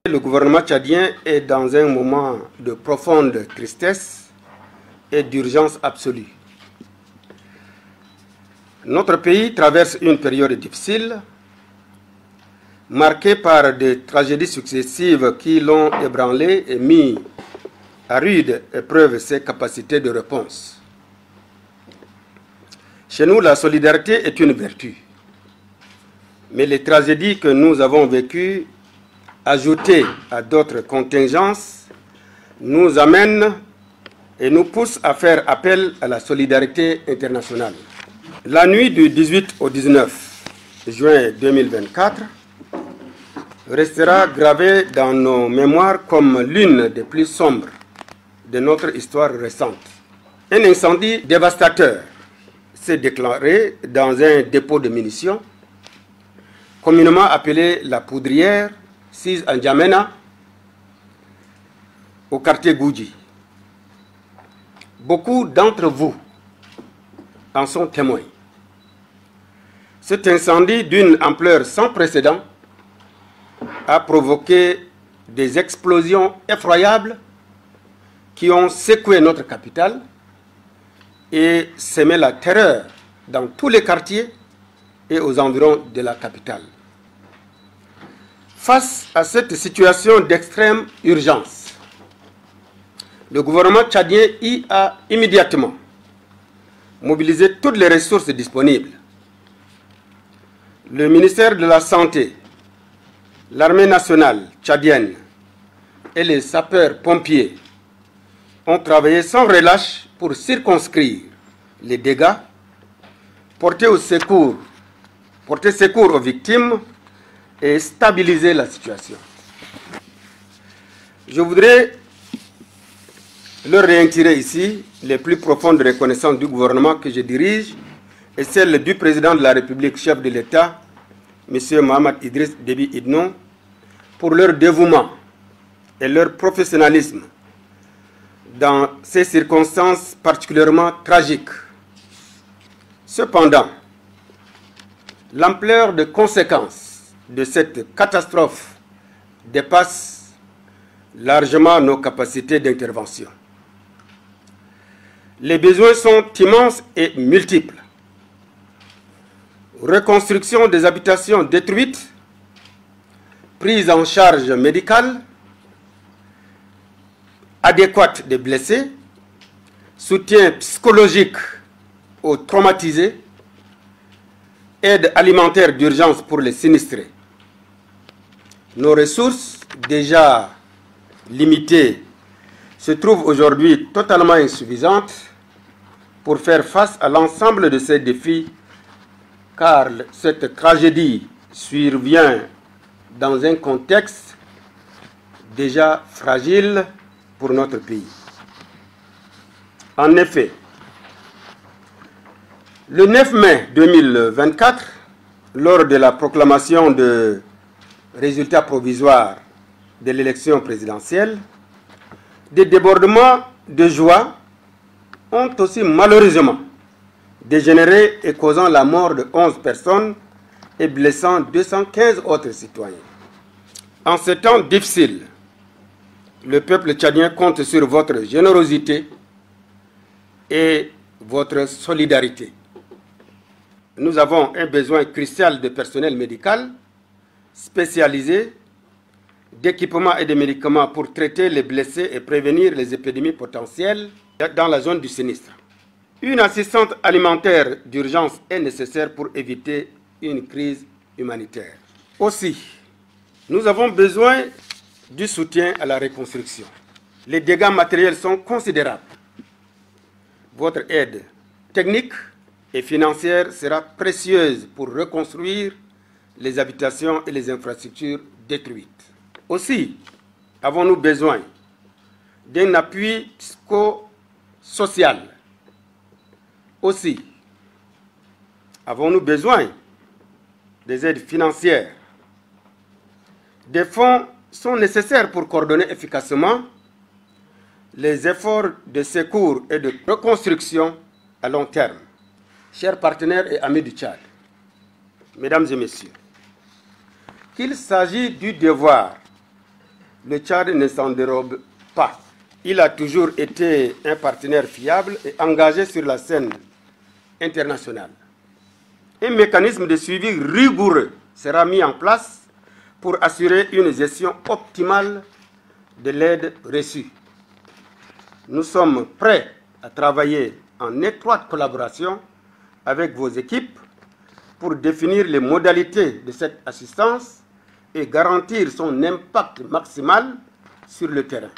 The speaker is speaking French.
Le gouvernement tchadien est dans un moment de profonde tristesse et d'urgence absolue. Notre pays traverse une période difficile, marquée par des tragédies successives qui l'ont ébranlé et mis à rude épreuve ses capacités de réponse. Chez nous, la solidarité est une vertu. Mais les tragédies que nous avons vécues, ajoutées à d'autres contingences, nous amènent et nous poussent à faire appel à la solidarité internationale. La nuit du 18 au 19 juin 2024 restera gravée dans nos mémoires comme l'une des plus sombres de notre histoire récente. Un incendie dévastateur s'est déclaré dans un dépôt de munitions, communément appelé la Poudrière, sise à N'Djamena, au quartier Goudji. Beaucoup d'entre vous en sont témoins. Cet incendie d'une ampleur sans précédent a provoqué des explosions effroyables qui ont secoué notre capitale et semé la terreur dans tous les quartiers et aux environs de la capitale. Face à cette situation d'extrême urgence, le gouvernement tchadien y a immédiatement mobilisé toutes les ressources disponibles. Le ministère de la Santé, l'armée nationale tchadienne et les sapeurs-pompiers ont travaillé sans relâche pour circonscrire les dégâts, porter secours aux victimes et stabiliser la situation. Je voudrais leur réitérer ici les plus profondes reconnaissances du gouvernement que je dirige et celle du président de la République, chef de l'État, M. Mohamed Idriss Déby Itno, pour leur dévouement et leur professionnalisme dans ces circonstances particulièrement tragiques. Cependant, l'ampleur des conséquences de cette catastrophe dépasse largement nos capacités d'intervention. Les besoins sont immenses et multiples. Reconstruction des habitations détruites, prise en charge médicale adéquate des blessés, soutien psychologique aux traumatisés, aide alimentaire d'urgence pour les sinistrés. Nos ressources, déjà limitées, se trouvent aujourd'hui totalement insuffisantes pour faire face à l'ensemble de ces défis, car cette tragédie survient dans un contexte déjà fragile pour notre pays. En effet, le 9 mai 2024, lors de la proclamation de résultats provisoires de l'élection présidentielle, des débordements de joie ont aussi malheureusement dégénéré et causant la mort de 11 personnes et blessant 215 autres citoyens. En ces temps difficiles, le peuple tchadien compte sur votre générosité et votre solidarité. Nous avons un besoin crucial de personnel médical spécialisé, d'équipements et de médicaments pour traiter les blessés et prévenir les épidémies potentielles dans la zone du sinistre. Une assistance alimentaire d'urgence est nécessaire pour éviter une crise humanitaire. Aussi, nous avons besoin du soutien à la reconstruction. Les dégâts matériels sont considérables. Votre aide technique et financière sera précieuse pour reconstruire les habitations et les infrastructures détruites. Aussi, avons-nous besoin d'un appui psychosocial. Aussi, avons-nous besoin des aides financières. Des fonds sont nécessaires pour coordonner efficacement les efforts de secours et de reconstruction à long terme. Chers partenaires et amis du Tchad, mesdames et messieurs, qu'il s'agit du devoir le Tchad ne s'en dérobe pas. Il a toujours été un partenaire fiable et engagé sur la scène internationale. Un mécanisme de suivi rigoureux sera mis en place pour assurer une gestion optimale de l'aide reçue. Nous sommes prêts à travailler en étroite collaboration avec vos équipes pour définir les modalités de cette assistance et garantir son impact maximal sur le terrain.